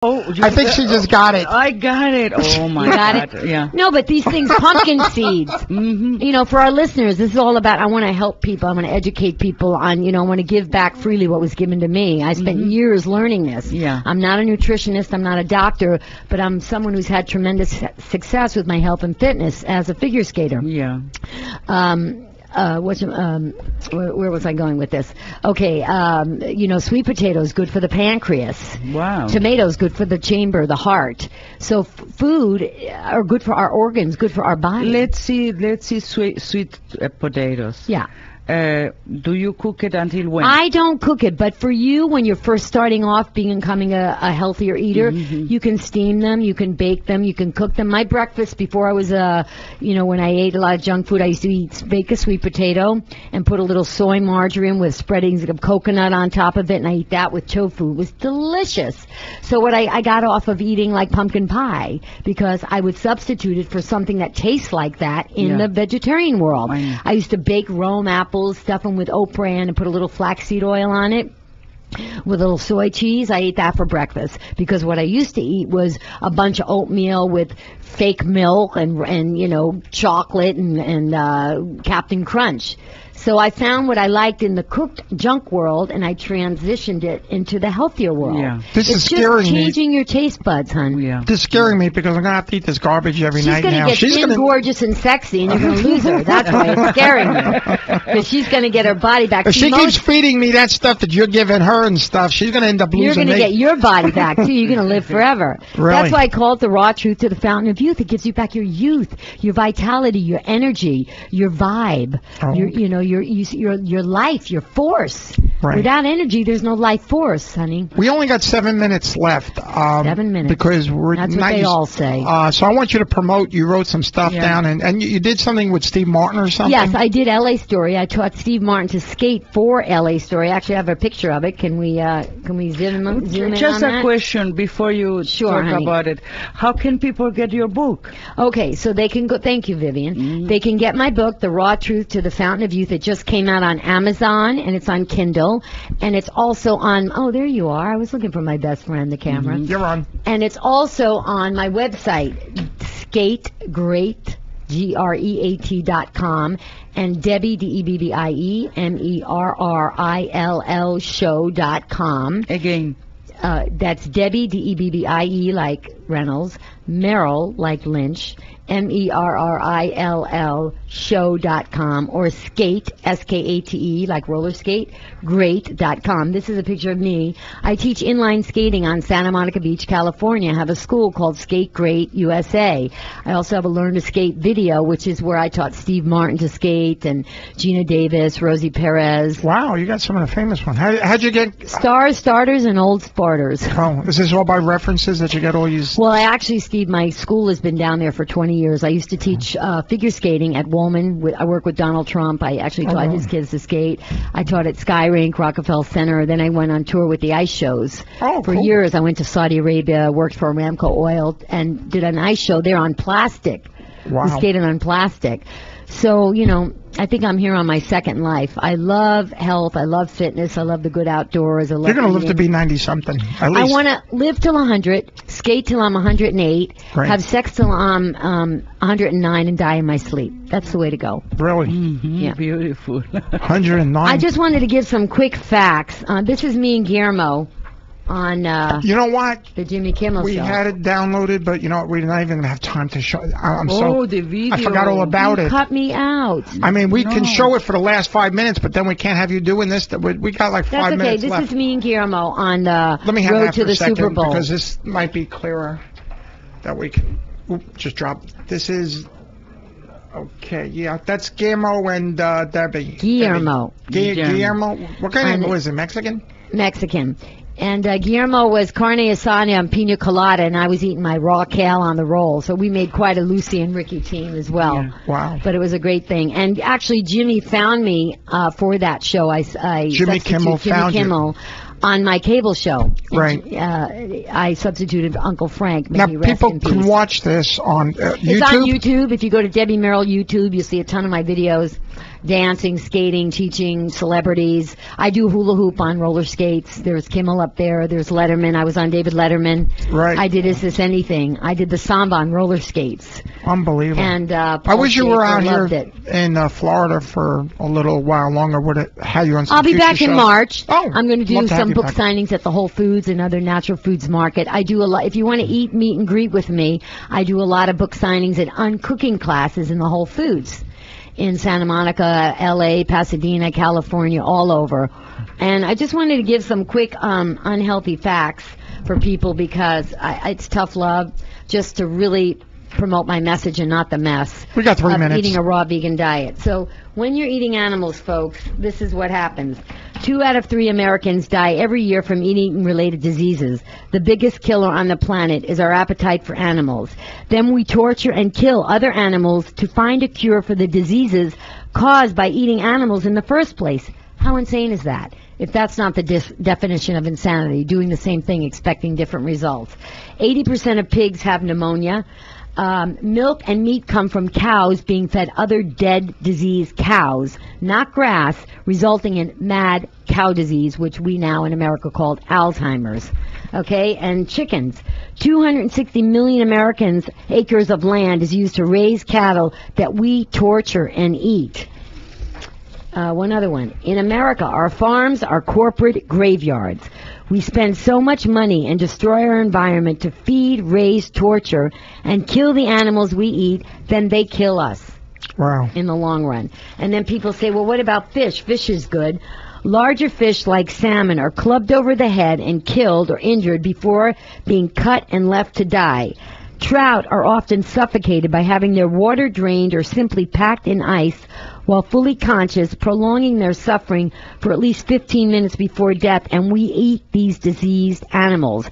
Oh, I think she just got it. I got it. Oh my got God. it? Yeah. No, but these things, pumpkin seeds. You know, for our listeners, this is all about, I want to help people. I want to educate people on, I want to give back freely what was given to me. I spent years learning this. Yeah. I'm not a nutritionist. I'm not a doctor, but I'm someone who's had tremendous success with my health and fitness as a figure skater. Yeah. Where was I going with this? Okay, sweet potatoes good for the pancreas. Wow. Tomatoes good for the chamber, the heart. So food are good for our organs, good for our body. Let's see sweet potatoes. Yeah. Do you cook it until when? I don't cook it, but for you, when you're first starting off becoming a healthier eater, you can steam them, you can bake them, you can cook them. My breakfast before I was, when I ate a lot of junk food, I used to bake a sweet potato and put a little soy margarine with spreadings of coconut on top of it, and I eat that with tofu. It was delicious. So I got off of eating like pumpkin pie because I would substitute it for something that tastes like that in the vegetarian world. I used to bake Rome apples, stuff them with oat bran and put a little flaxseed oil on it with a little soy cheese. I ate that for breakfast because what I used to eat was a bunch of oatmeal with fake milk and chocolate and Captain Crunch. So I found what I liked in the cooked junk world, and I transitioned it into the healthier world. Yeah. This is It's scaring just me. changing your taste buds, hon. Yeah. This is scaring me because I'm going to have to eat this garbage every night now. She's going to get thin, gorgeous, and sexy, and you're going to lose her. That's why it's scaring me. Because she's going to get her body back. If she keeps feeding me that stuff that you're giving her and stuff, she's going to end up losing me. You're going to get your body back, too. You're going to live forever. Really? That's why I call it the raw truth to the fountain of youth. It gives you back your youth, your vitality, your energy, your vibe, your life, your force. Right. Without energy, there's no life force, honey. We only got 7 minutes left. 7 minutes. Because we're That's what they all say. So I want you to promote. You wrote some stuff down, and you did something with Steve Martin or something? Yes, I did LA Story. I taught Steve Martin to skate for LA Story. Actually, I have a picture of it. Can we zoom in Just on a that? question before you talk honey. about it. How can people get your book? Okay, so they can go. Thank you, Vivian. They can get my book, The Raw Truth to the Fountain of Youth. It just came out on Amazon, and it's on Kindle, and it's also on. Oh, there you are. I was looking for my best friend, the camera. You're on. And it's also on my website, GreatGreat.com, and Debbie, DEBBIE, MERRILL show.com. Again. That's Debbie, DEBBIE, like Reynolds, Merrill, like Lynch, MERRILL show.com, or skate, SKATE, like roller skate, great.com. This is a picture of me. I teach inline skating on Santa Monica Beach, California. I have a school called Skate Great USA. I also have a Learn to Skate video, which is where I taught Steve Martin to skate, and Gina Davis, Rosie Perez. Wow, you got some of the famous ones. How'd you get... Stars, starters, and old Sparters. Oh, is this all by references that you got all these... Well, Steve, my school has been down there for 20 years. I used to teach figure skating at Woolman. I work with Donald Trump. I actually taught his kids to skate. I taught at Sky Rink, Rockefeller Center. Then I went on tour with the ice shows. For years. I went to Saudi Arabia, worked for Aramco Oil, and did an ice show there on plastic. Wow. We skated on plastic. So, I think I'm here on my second life. I love health. I love fitness. I love the good outdoors. You're going to live to be 90-something, at least. I want to live till 100, skate till I'm 108, have sex till I'm 109, and die in my sleep. That's the way to go. Really? Yeah. Beautiful. 109. I just wanted to give some quick facts. This is me and Guillermo on you know what? the Jimmy Kimmel We show. had it downloaded, but you know what? We're not even going to have time to show it. The video. I forgot all about You it. cut me out. I mean, we can show it for the last 5 minutes, but then we can't have you doing this. We got like 5 That's okay. minutes This left. is me and Guillermo on the Let me have road that to for the a second, Super Bowl. because this might be clearer. That we can just drop. This is okay. Yeah, that's Guillermo and Debbie. Guillermo. Guillermo. What kind of name was it? Mexican? Mexican. And Guillermo was carne asada and pina colada, and I was eating my raw kale on the roll. So we made quite a Lucy and Ricky team as well. Yeah. Wow. But it was a great thing. And actually, Jimmy found me for that show. Jimmy Kimmel found you. On my cable show. Right. And, I substituted Uncle Frank. Now, May he rest people in can peace. watch this on YouTube. It's on YouTube. If you go to Debbie Merrill YouTube, you'll see a ton of my videos. dancing, skating, teaching celebrities. I do hula hoop on roller skates. There's Kimmel up there. There's Letterman. I was on David Letterman. Right. I did Is This Anything. I did the samba on roller skates. Unbelievable. And I wish you were out here it. in Florida for a little while longer. Would it have you on some I'll be future back in shows? March. Oh, I'm going to do love to have some you book back. signings at the Whole Foods and other natural foods market. I do a lot. If you want to eat, meet, and greet with me, I do a lot of book signings and uncooking classes in the Whole Foods in Santa Monica, L.A., Pasadena, California, all over. And I just wanted to give some quick unhealthy facts for people because it's tough love just to really promote my message and not the mess. We got 3 of minutes. eating a raw vegan diet. So when you're eating animals, folks, this is what happens. 2 out of 3 Americans die every year from eating-related diseases. The biggest killer on the planet is our appetite for animals. Then we torture and kill other animals to find a cure for the diseases caused by eating animals in the first place. How insane is that? If that's not the definition of insanity, doing the same thing, expecting different results. 80% of pigs have pneumonia. Milk and meat come from cows being fed other dead, diseased cows, not grass, resulting in mad cow disease, which we now in America call Alzheimer's. Okay, and chickens. 260 million Americans' acres of land is used to raise cattle that we torture and eat. One other one. In America, our farms are corporate graveyards. We spend so much money and destroy our environment to feed, raise, torture, and kill the animals we eat, then they kill us. Wow. In the long run. And then people say, well, what about fish? Fish is good. Larger fish like salmon are clubbed over the head and killed or injured before being cut and left to die. Trout are often suffocated by having their water drained or simply packed in ice while fully conscious, prolonging their suffering for at least 15 minutes before death, and we eat these diseased animals.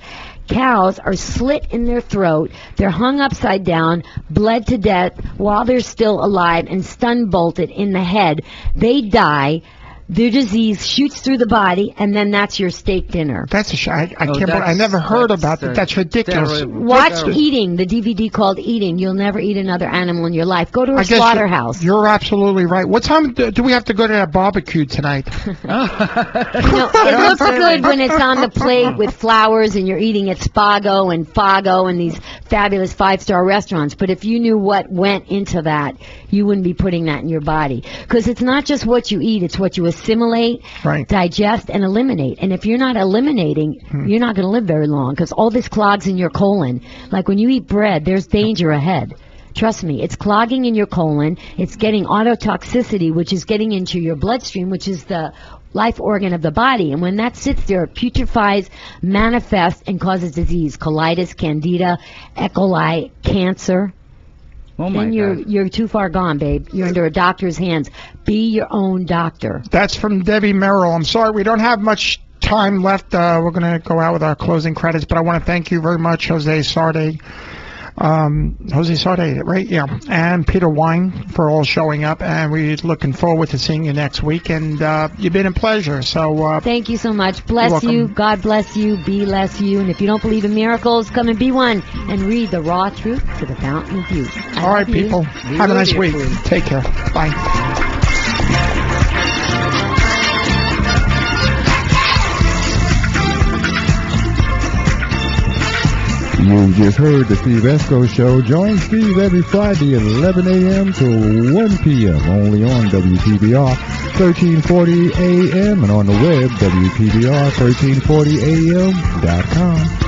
Cows are slit in their throat, they're hung upside down, bled to death while they're still alive, and stun bolted in the head. They die. Their disease shoots through the body, and then that's your steak dinner. That's a I can't believe, I never heard about that. That's ridiculous. Watch Eating, the DVD called Eating. You'll never eat another animal in your life. Go to a slaughterhouse. You're absolutely right. What time do we have to go to that barbecue tonight? It looks good when it's on the plate with flowers and you're eating at Spago and Fago and these fabulous 5-star restaurants. But if you knew what went into that, you wouldn't be putting that in your body. Because it's not just what you eat, it's what you assimilate, digest, and eliminate. And if you're not eliminating, you're not going to live very long because all this clogs in your colon. Like when you eat bread, there's danger ahead. Trust me, it's clogging in your colon. It's getting autotoxicity, which is getting into your bloodstream, which is the life organ of the body. And when that sits there, it putrefies, manifests, and causes disease. Colitis, candida, E. coli, cancer. Oh my then you're too far gone, babe. You're under a doctor's hands. Be your own doctor. That's from Debbie Merrill. I'm sorry, we don't have much time left. We're going to go out with our closing credits, but I want to thank you very much, Jose Sarde. Jose Sarde, right? Yeah. And Peter Wine for all showing up, and we're looking forward to seeing you next week. And you've been a pleasure. So thank you so much. Bless you. God bless you. Be less you. And if you don't believe in miracles, come and be one and read the raw truth to the fountain of youth. All right, people. Have a nice week. Take care. Bye. You just heard the Steve Eskow Show. Join Steve every Friday at 11 a.m. to 1 p.m. only on WTBR 1340 a.m. and on the web, WTBR1340am.com.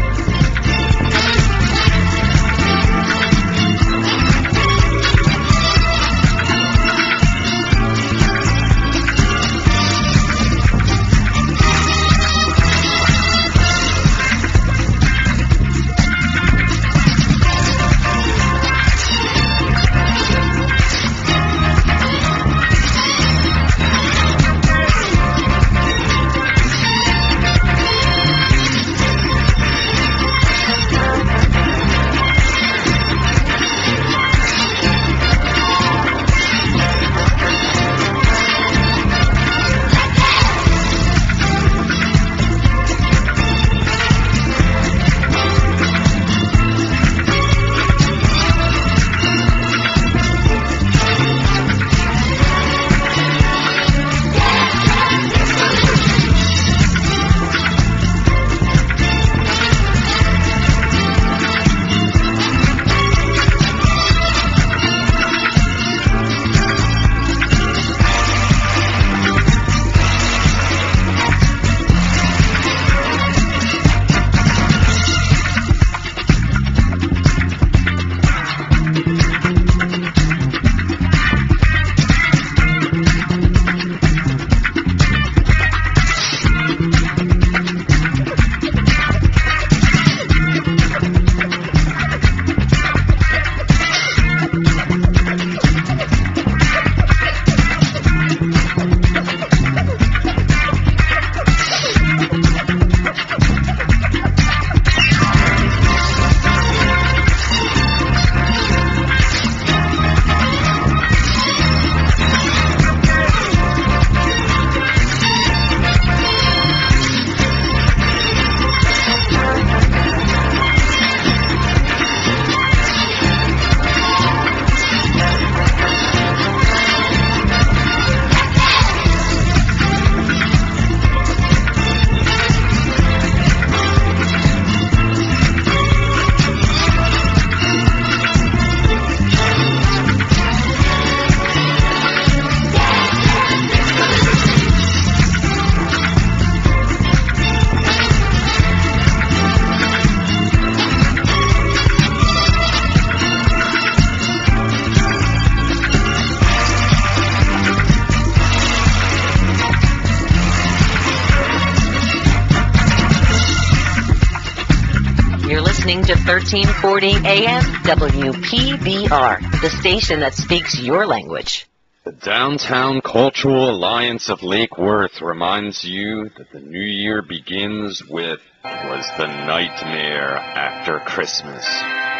listening to 1340 AM WPBR, the station that speaks your language. The Downtown Cultural Alliance of Lake Worth reminds you that the new year begins with Was the Nightmare After Christmas,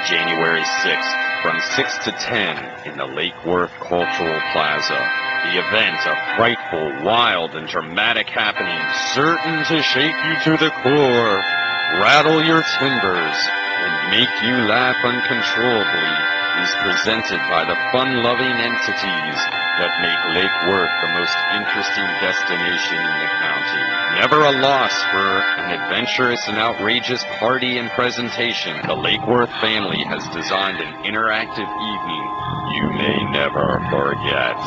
January 6th from 6 to 10 in the Lake Worth Cultural Plaza. The event, a frightful, wild, and dramatic happening certain to shake you to the core, rattle your timbers, and make you laugh uncontrollably, is presented by the fun-loving entities that make Lake Worth the most interesting destination in the county. Never a loss for an adventurous and outrageous party and presentation, the Lake Worth family has designed an interactive evening you may never forget.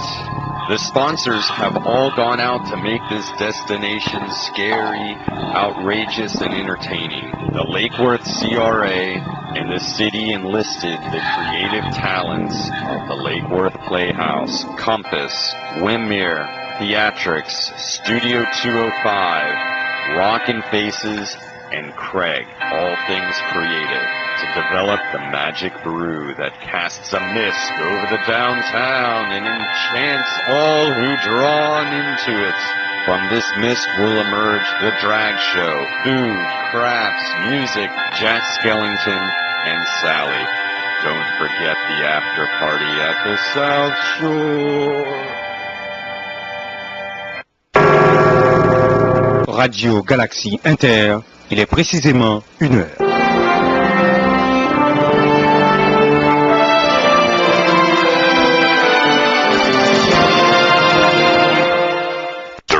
The sponsors have all gone out to make this destination scary, outrageous, and entertaining. The Lake Worth CRA and the city enlisted the creative talents of the Lake Worth Playhouse, Compass, Windmere, Theatrics, Studio 205, Rockin' Faces, and Craig, all things creative, to develop the magic brew that casts a mist over the downtown and enchants all who drawn into it. From this mist will emerge the drag show, food, crafts, music, Jack Skellington, and Sally. Don't forget the after party at the South Shore. Radio Galaxie Inter, il est précisément 1h.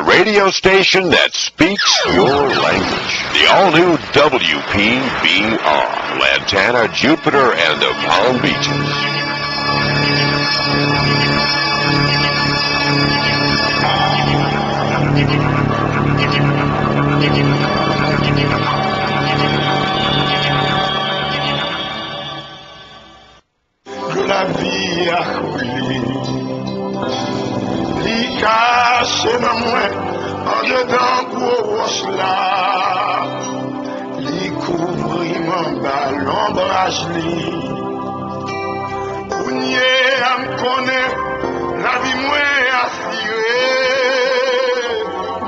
Radio station that speaks your language. The all-new WPBR, Lantana, Jupiter, and the Palm Beaches. La vie a coulé, li caché dans moi. En dedans gros là, li couvri mon ballon l'ombrage li. Kounye a m'konne, la vie mwen assuré.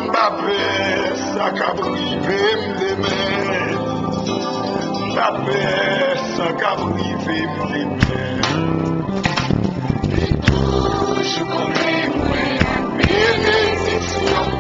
M'bape sa ka privé m'deme. M'bape sa ka privé m'deme. Li touche konnen mwen bénédiction.